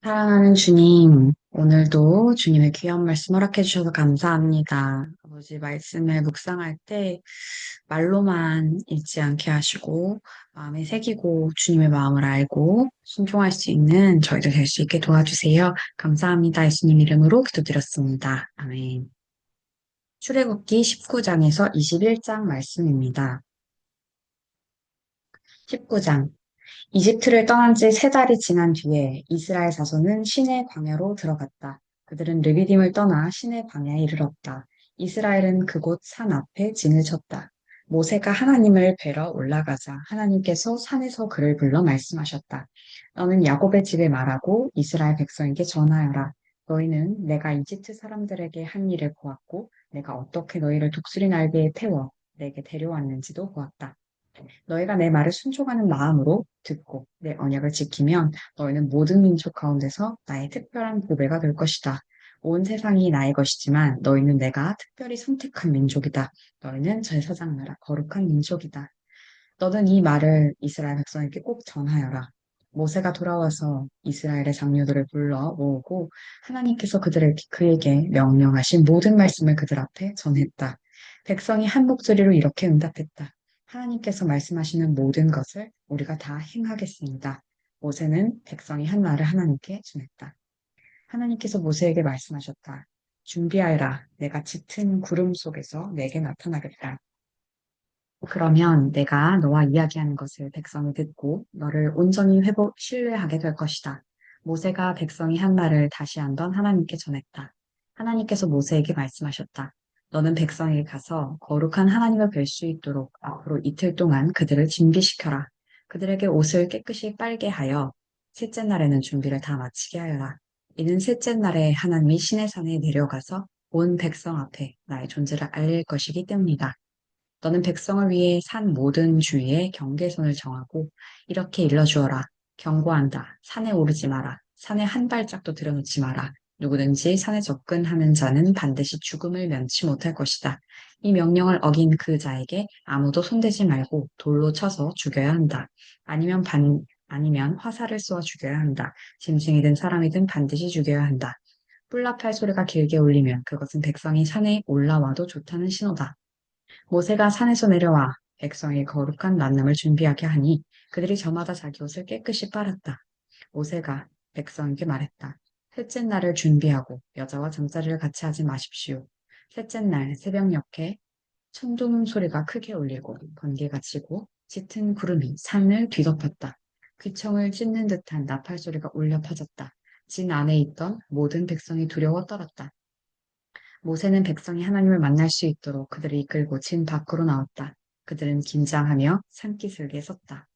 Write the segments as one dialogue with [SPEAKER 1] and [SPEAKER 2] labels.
[SPEAKER 1] 사랑하는 주님, 오늘도 주님의 귀한 말씀 허락해 주셔서 감사합니다. 아버지 말씀을 묵상할 때 말로만 읽지 않게 하시고 마음에 새기고 주님의 마음을 알고 순종할 수 있는 저희도 될 수 있게 도와주세요. 감사합니다. 예수님 이름으로 기도드렸습니다. 아멘. 출애굽기 19장에서 21장 말씀입니다. 19장. 이집트를 떠난 지 세 달이 지난 뒤에 이스라엘 자손은 시내 광야로 들어갔다. 그들은 르비딤을 떠나 시내 광야에 이르렀다. 이스라엘은 그곳 산 앞에 진을 쳤다. 모세가 하나님을 뵈러 올라가자 하나님께서 산에서 그를 불러 말씀하셨다. 너는 야곱의 집에 말하고 이스라엘 백성에게 전하여라. 너희는 내가 이집트 사람들에게 한 일을 보았고 내가 어떻게 너희를 독수리 날개에 태워 내게 데려왔는지도 보았다. 너희가 내 말을 순종하는 마음으로 듣고 내 언약을 지키면 너희는 모든 민족 가운데서 나의 특별한 보배가 될 것이다. 온 세상이 나의 것이지만 너희는 내가 특별히 선택한 민족이다. 너희는 제사장 나라 거룩한 민족이다. 너는 이 말을 이스라엘 백성에게 꼭 전하여라. 모세가 돌아와서 이스라엘의 장로들을 불러 모으고 하나님께서 그에게 명령하신 모든 말씀을 그들 앞에 전했다. 백성이 한 목소리로 이렇게 응답했다. 하나님께서 말씀하시는 모든 것을 우리가 다 행하겠습니다. 모세는 백성이 한 말을 하나님께 전했다. 하나님께서 모세에게 말씀하셨다. 준비하여라. 내가 짙은 구름 속에서 내게 나타나겠다. 그러면 내가 너와 이야기하는 것을 백성이 듣고 너를 온전히 신뢰하게 될 것이다. 모세가 백성이 한 말을 다시 한번 하나님께 전했다. 하나님께서 모세에게 말씀하셨다. 너는 백성에게 가서 거룩한 하나님을 뵐 수 있도록 앞으로 이틀 동안 그들을 준비시켜라. 그들에게 옷을 깨끗이 빨게 하여 셋째 날에는 준비를 다 마치게 하여라. 이는 셋째 날에 하나님이 시내산에 내려가서 온 백성 앞에 나의 존재를 알릴 것이기 때문이다. 너는 백성을 위해 산 모든 주위에 경계선을 정하고 이렇게 일러주어라. 경고한다. 산에 오르지 마라. 산에 한 발짝도 들여놓지 마라. 누구든지 산에 접근하는 자는 반드시 죽음을 면치 못할 것이다. 이 명령을 어긴 그 자에게 아무도 손대지 말고 돌로 쳐서 죽여야 한다. 아니면 화살을 쏘아 죽여야 한다. 짐승이든 사람이든 반드시 죽여야 한다. 뿔나팔 소리가 길게 울리면 그것은 백성이 산에 올라와도 좋다는 신호다. 모세가 산에서 내려와 백성의 거룩한 만남을 준비하게 하니 그들이 저마다 자기 옷을 깨끗이 빨았다. 모세가 백성에게 말했다. 셋째 날을 준비하고 여자와 잠자리를 같이 하지 마십시오. 셋째 날 새벽녘에 천둥 소리가 크게 울리고 번개가 치고 짙은 구름이 산을 뒤덮었다. 귀청을 찢는 듯한 나팔 소리가 울려 퍼졌다. 진 안에 있던 모든 백성이 두려워 떨었다. 모세는 백성이 하나님을 만날 수 있도록 그들을 이끌고 진 밖으로 나왔다. 그들은 긴장하며 산기슭에 섰다.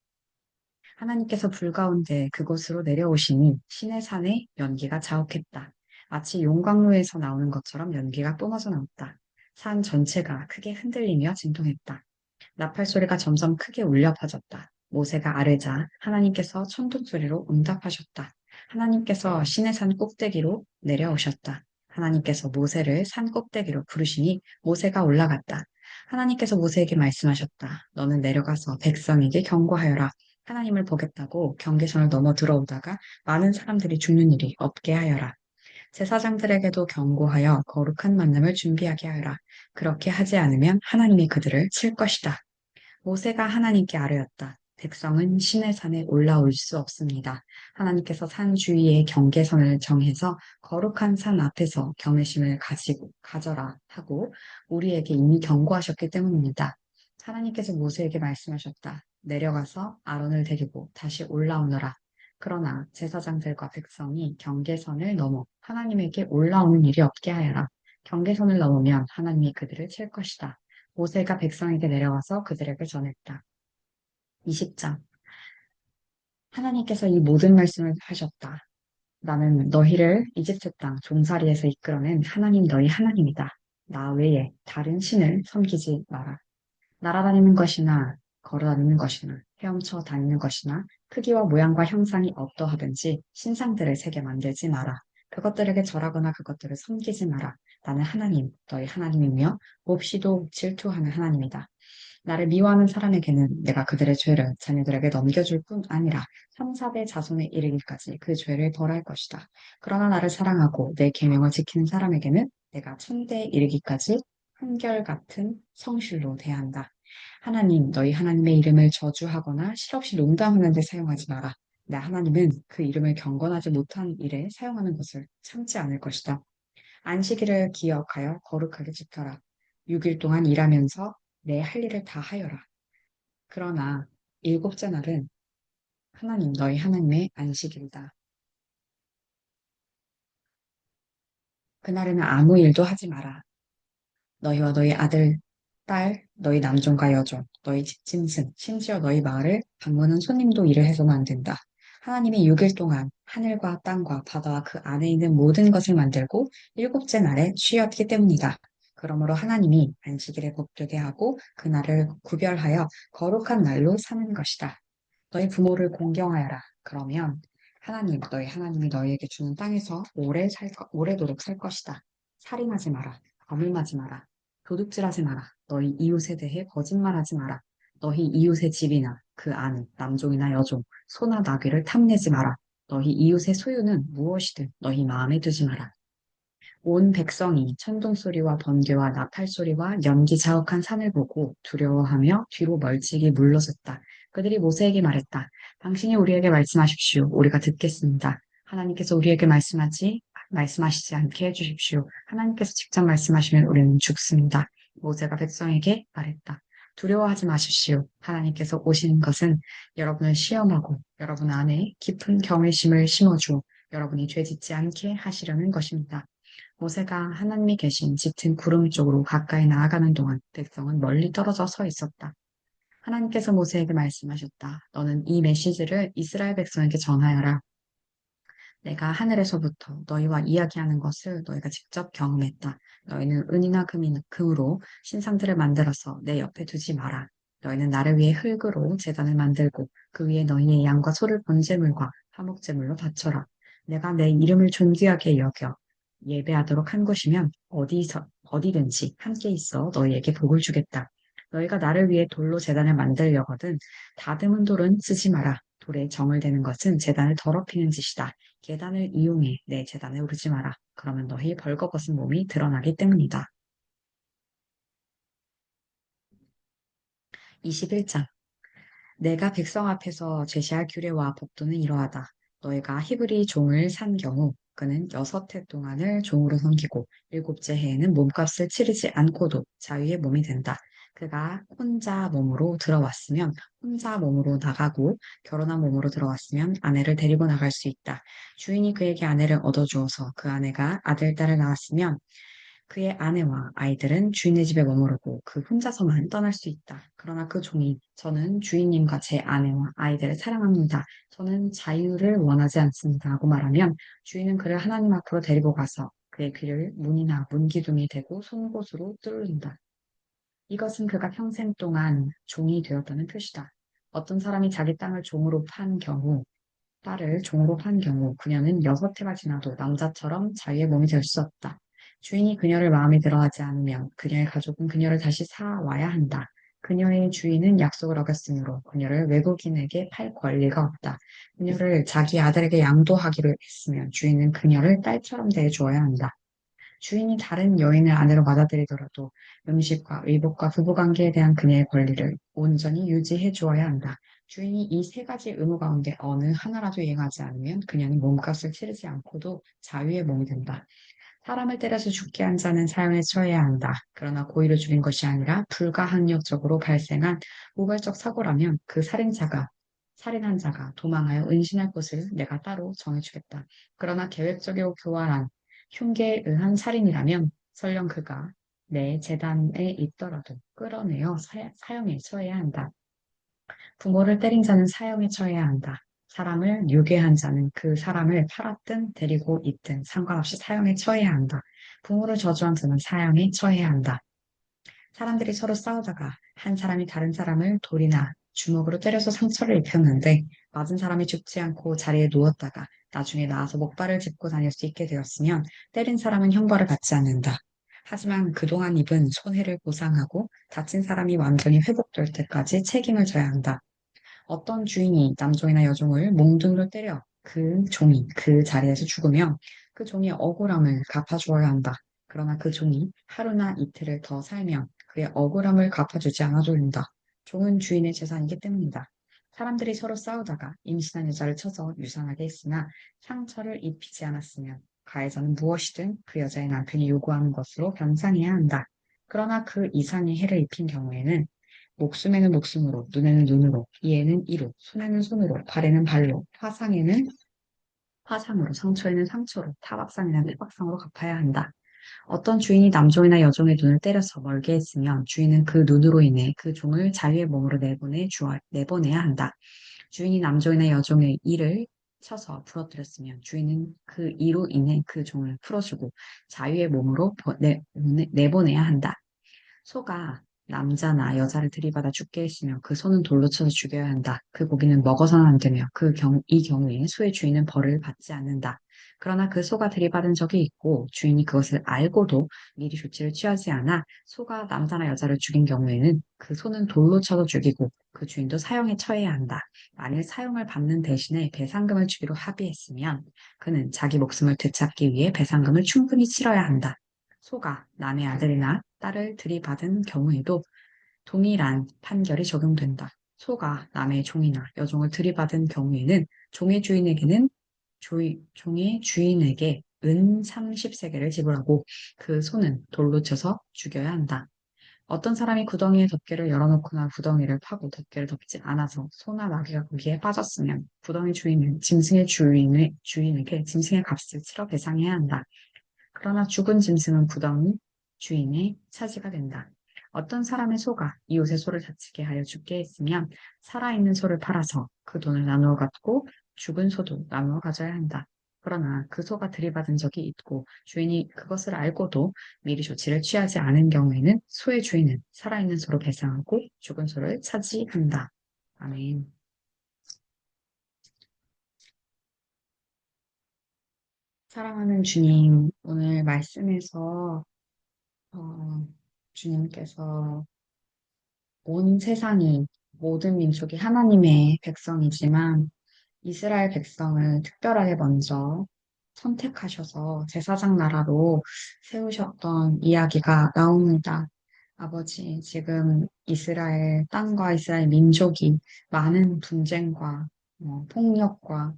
[SPEAKER 1] 하나님께서 불 가운데 그곳으로 내려오시니 시내 산에 연기가 자욱했다. 마치 용광로에서 나오는 것처럼 연기가 뿜어져 나왔다. 산 전체가 크게 흔들리며 진동했다. 나팔 소리가 점점 크게 울려 퍼졌다. 모세가 아뢰자 하나님께서 천둥 소리로 응답하셨다. 하나님께서 시내 산 꼭대기로 내려오셨다. 하나님께서 모세를 산 꼭대기로 부르시니 모세가 올라갔다. 하나님께서 모세에게 말씀하셨다. 너는 내려가서 백성에게 경고하여라. 하나님을 보겠다고 경계선을 넘어 들어오다가 많은 사람들이 죽는 일이 없게 하여라. 제사장들에게도 경고하여 거룩한 만남을 준비하게 하여라. 그렇게 하지 않으면 하나님이 그들을 칠 것이다. 모세가 하나님께 아뢰었다. 백성은 시내 산에 올라올 수 없습니다. 하나님께서 산 주위에 경계선을 정해서 거룩한 산 앞에서 경외심을 가져라 하고 우리에게 이미 경고하셨기 때문입니다. 하나님께서 모세에게 말씀하셨다. 내려가서 아론을 데리고 다시 올라오너라. 그러나 제사장들과 백성이 경계선을 넘어 하나님에게 올라오는 일이 없게 하여라. 경계선을 넘으면 하나님이 그들을 칠 것이다. 모세가 백성에게 내려와서 그들에게 전했다. 20장. 하나님께서 이 모든 말씀을 하셨다. 나는 너희를 이집트 땅 종살이에서 이끌어낸 하나님 너희 하나님이다. 나 외에 다른 신을 섬기지 마라. 날아다니는 것이나 걸어다니는 것이나 헤엄쳐 다니는 것이나 크기와 모양과 형상이 어떠하든지 신상들을 새겨 만들지 마라. 그것들에게 절하거나 그것들을 섬기지 마라. 나는 하나님, 너희 하나님이며 몹시도 질투하는 하나님이다. 나를 미워하는 사람에게는 내가 그들의 죄를 자녀들에게 넘겨줄 뿐 아니라 3, 4대 자손에 이르기까지 그 죄를 벌할 것이다. 그러나 나를 사랑하고 내 계명을 지키는 사람에게는 내가 천대에 이르기까지 한결같은 성실로 대한다. 하나님, 너희 하나님의 이름을 저주하거나 실없이 농담하는 데 사용하지 마라. 내 하나님은 그 이름을 경건하지 못한 일에 사용하는 것을 참지 않을 것이다. 안식일을 기억하여 거룩하게 지켜라. 6일 동안 일하면서 내 할 일을 다 하여라. 그러나 일곱째 날은 하나님, 너희 하나님의 안식일이다. 그날에는 아무 일도 하지 마라. 너희와 너희 아들, 딸, 너희 남종과 여종, 너희 집짐승, 심지어 너희 마을을 방문한 손님도 일을 해서는 안 된다. 하나님이 6일 동안 하늘과 땅과 바다와 그 안에 있는 모든 것을 만들고 일곱째 날에 쉬었기 때문이다. 그러므로 하나님이 안식일에 복되게 하고 그날을 구별하여 거룩한 날로 삼은 것이다. 너희 부모를 공경하여라. 그러면 하나님, 너희 하나님이 너희에게 주는 땅에서 오래도록 살 것이다. 살인하지 마라. 거물하지 마라. 도둑질하지 마라. 너희 이웃에 대해 거짓말하지 마라. 너희 이웃의 집이나 그 안, 남종이나 여종, 소나 나귀를 탐내지 마라. 너희 이웃의 소유는 무엇이든 너희 마음에 두지 마라. 온 백성이 천둥 소리와 번개와 나팔 소리와 연기 자욱한 산을 보고 두려워하며 뒤로 멀찍이 물러섰다. 그들이 모세에게 말했다. 당신이 우리에게 말씀하십시오. 우리가 듣겠습니다. 하나님께서 우리에게 말씀하시지 않게 해주십시오. 하나님께서 직접 말씀하시면 우리는 죽습니다. 모세가 백성에게 말했다. 두려워하지 마십시오. 하나님께서 오신 것은 여러분을 시험하고 여러분 안에 깊은 경외심을 심어주어 여러분이 죄짓지 않게 하시려는 것입니다. 모세가 하나님이 계신 짙은 구름 쪽으로 가까이 나아가는 동안 백성은 멀리 떨어져 서 있었다. 하나님께서 모세에게 말씀하셨다. 너는 이 메시지를 이스라엘 백성에게 전하여라. 내가 하늘에서부터 너희와 이야기하는 것을 너희가 직접 경험했다. 너희는 은이나 금으로 신상들을 만들어서 내 옆에 두지 마라. 너희는 나를 위해 흙으로 제단을 만들고 그 위에 너희의 양과 소를 번제물과 화목제물로 바쳐라. 내가 내 이름을 존귀하게 여겨 예배하도록 한 곳이면 어디든지 함께 있어 너희에게 복을 주겠다. 너희가 나를 위해 돌로 제단을 만들려거든 다듬은 돌은 쓰지 마라. 돌에 정을 대는 것은 제단을 더럽히는 짓이다. 계단을 이용해 내 제단에 오르지 마라. 그러면 너희 벌거벗은 몸이 드러나기 때문이다. 21장. 내가 백성 앞에서 제시할 규례와 법도는 이러하다. 너희가 히브리 종을 산 경우 그는 6해 동안을 종으로 섬기고 일곱째 해에는 몸값을 치르지 않고도 자유의 몸이 된다. 그가 혼자 몸으로 들어왔으면 혼자 몸으로 나가고 결혼한 몸으로 들어왔으면 아내를 데리고 나갈 수 있다. 주인이 그에게 아내를 얻어주어서 그 아내가 아들, 딸을 낳았으면 그의 아내와 아이들은 주인의 집에 머무르고 그 혼자서만 떠날 수 있다. 그러나 그 종이 저는 주인님과 제 아내와 아이들을 사랑합니다. 저는 자유를 원하지 않습니다. 하고 말하면 주인은 그를 하나님 앞으로 데리고 가서 그의 귀를 문이나 문기둥이 대고 송곳으로 뚫는다. 이것은 그가 평생 동안 종이 되었다는 표시다. 어떤 사람이 자기 땅을 종으로 판 경우 딸을 종으로 판 경우 그녀는 6해가 지나도 남자처럼 자유의 몸이 될 수 없다. 주인이 그녀를 마음에 들어하지 않으면 그녀의 가족은 그녀를 다시 사와야 한다. 그녀의 주인은 약속을 어겼으므로 그녀를 외국인에게 팔 권리가 없다. 그녀를 자기 아들에게 양도하기로 했으면 주인은 그녀를 딸처럼 대해주어야 한다. 주인이 다른 여인을 아내로 받아들이더라도 음식과 의복과 부부관계에 대한 그녀의 권리를 온전히 유지해 주어야 한다. 주인이 이 3가지 의무 가운데 어느 하나라도 이행하지 않으면 그녀는 몸값을 치르지 않고도 자유의 몸이 된다. 사람을 때려서 죽게 한 자는 사형에 처해야 한다. 그러나 고의로 죽인 것이 아니라 불가항력적으로 발생한 우발적 사고라면 그 살인한 자가 도망하여 은신할 곳을 내가 따로 정해주겠다. 그러나 계획적이고 교활한 흉계에 의한 살인이라면 설령 그가 내 재단에 있더라도 끌어내어 사형에 처해야 한다. 부모를 때린 자는 사형에 처해야 한다. 사람을 유괴한 자는 그 사람을 팔았든 데리고 있든 상관없이 사형에 처해야 한다. 부모를 저주한 자는 사형에 처해야 한다. 사람들이 서로 싸우다가 한 사람이 다른 사람을 돌이나 주먹으로 때려서 상처를 입혔는데 맞은 사람이 죽지 않고 자리에 누웠다가 나중에 나와서 목발을 짚고 다닐 수 있게 되었으면 때린 사람은 형벌을 받지 않는다. 하지만 그동안 입은 손해를 보상하고 다친 사람이 완전히 회복될 때까지 책임을 져야 한다. 어떤 주인이 남종이나 여종을 몽둥이로 때려 그 종이 그 자리에서 죽으면 그 종의 억울함을 갚아주어야 한다. 그러나 그 종이 하루나 이틀을 더 살면 그의 억울함을 갚아주지 않아도 된다. 종은 주인의 재산이기 때문이다. 사람들이 서로 싸우다가 임신한 여자를 쳐서 유산하게 했으나 상처를 입히지 않았으면 가해자는 무엇이든 그 여자의 남편이 요구하는 것으로 변상해야 한다. 그러나 그 이상의 해를 입힌 경우에는 목숨에는 목숨으로, 눈에는 눈으로, 이에는 이로, 손에는 손으로, 발에는 발로, 화상에는 화상으로, 상처에는 상처로, 타박상에는 타박상으로 갚아야 한다. 어떤 주인이 남종이나 여종의 눈을 때려서 멀게 했으면 주인은 그 눈으로 인해 그 종을 자유의 몸으로 내보내야 한다. 주인이 남종이나 여종의 이를 쳐서 부러뜨렸으면 주인은 그 이로 인해 그 종을 풀어주고 자유의 몸으로 내보내야 한다. 소가 남자나 여자를 들이받아 죽게 했으면 그 소는 돌로 쳐서 죽여야 한다. 그 고기는 먹어서는 안 되며 이 경우에 소의 주인은 벌을 받지 않는다. 그러나 그 소가 들이받은 적이 있고 주인이 그것을 알고도 미리 조치를 취하지 않아 소가 남자나 여자를 죽인 경우에는 그 소는 돌로 쳐서 죽이고 그 주인도 사형에 처해야 한다. 만일 사형을 받는 대신에 배상금을 주기로 합의했으면 그는 자기 목숨을 되찾기 위해 배상금을 충분히 치러야 한다. 소가 남의 아들이나 딸을 들이받은 경우에도 동일한 판결이 적용된다. 소가 남의 종이나 여종을 들이받은 경우에는 종의 주인에게 은 30세겔을 지불하고 그 소는 돌로 쳐서 죽여야 한다. 어떤 사람이 구덩이에 덮개를 열어놓거나 구덩이를 파고 덮개를 덮지 않아서 소나 나귀가 거기에 빠졌으면 구덩이 주인은 주인에게 짐승의 값을 치러 배상해야 한다. 그러나 죽은 짐승은 부담 주인의 차지가 된다. 어떤 사람의 소가 이웃의 소를 다치게 하여 죽게 했으면 살아있는 소를 팔아서 그 돈을 나누어 갖고 죽은 소도 나누어 가져야 한다. 그러나 그 소가 들이받은 적이 있고 주인이 그것을 알고도 미리 조치를 취하지 않은 경우에는 소의 주인은 살아있는 소로 배상하고 죽은 소를 차지한다. 아멘. 사랑하는 주님, 오늘 말씀에서 주님께서 온 세상이 모든 민족이 하나님의 백성이지만 이스라엘 백성을 특별하게 먼저 선택하셔서 제사장 나라로 세우셨던 이야기가 나옵니다. 아버지, 지금 이스라엘 땅과 이스라엘 민족이 많은 분쟁과 폭력과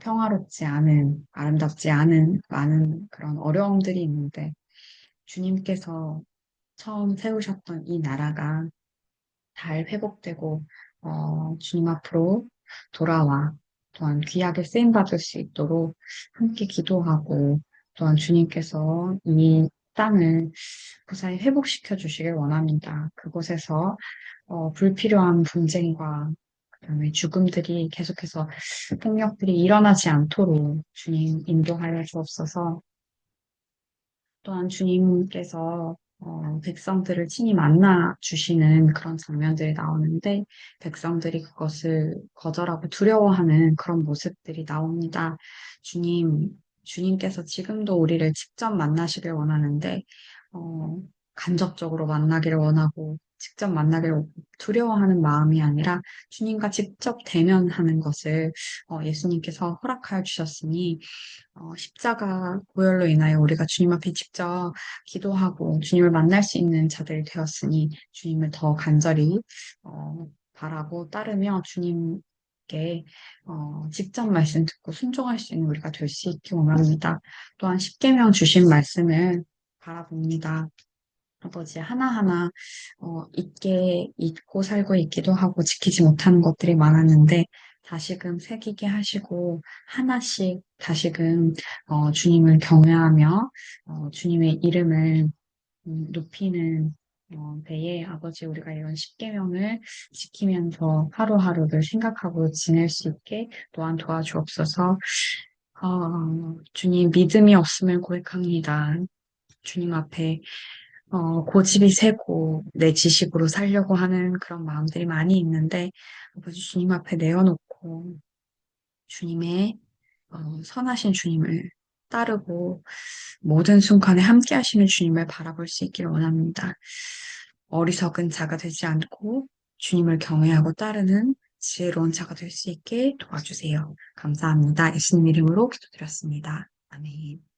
[SPEAKER 1] 평화롭지 않은, 아름답지 않은 많은 그런 어려움들이 있는데 주님께서 처음 세우셨던 이 나라가 잘 회복되고 주님 앞으로 돌아와 또한 귀하게 쓰임 받을 수 있도록 함께 기도하고 또한 주님께서 이 땅을 무사히 회복시켜 주시길 원합니다. 그곳에서 불필요한 분쟁과 그다음에 죽음들이 계속해서 폭력들이 일어나지 않도록 주님 인도하여 주옵소서. 또한 주님께서 백성들을 친히 만나 주시는 그런 장면들이 나오는데 백성들이 그것을 거절하고 두려워하는 그런 모습들이 나옵니다. 주님께서 지금도 우리를 직접 만나시길 원하는데 어, 간접적으로 만나기를 원하고 직접 만나기를 두려워하는 마음이 아니라 주님과 직접 대면하는 것을 예수님께서 허락하여 주셨으니 십자가 고열로 인하여 우리가 주님 앞에 직접 기도하고 주님을 만날 수 있는 자들이 되었으니 주님을 더 간절히 바라고 따르며 주님께 직접 말씀 듣고 순종할 수 있는 우리가 될 수 있기 원합니다. 또한 십계명 주신 말씀을 바라봅니다. 아버지 하나하나 잊고 살고 있기도 하고 지키지 못하는 것들이 많았는데 다시금 새기게 하시고 하나씩 다시금 주님을 경외하며 주님의 이름을 높이는 배에 아버지 우리가 이런 십계명을 지키면서 하루하루를 생각하고 지낼 수 있게 또한 도와주옵소서. 주님 믿음이 없음을 고백합니다. 주님 앞에 고집이 세고 내 지식으로 살려고 하는 그런 마음들이 많이 있는데 아버지 주님 앞에 내어놓고 주님의 선하신 주님을 따르고 모든 순간에 함께 하시는 주님을 바라볼 수 있기를 원합니다. 어리석은 자가 되지 않고 주님을 경외하고 따르는 지혜로운 자가 될 수 있게 도와주세요. 감사합니다. 예수님 이름으로 기도드렸습니다. 아멘.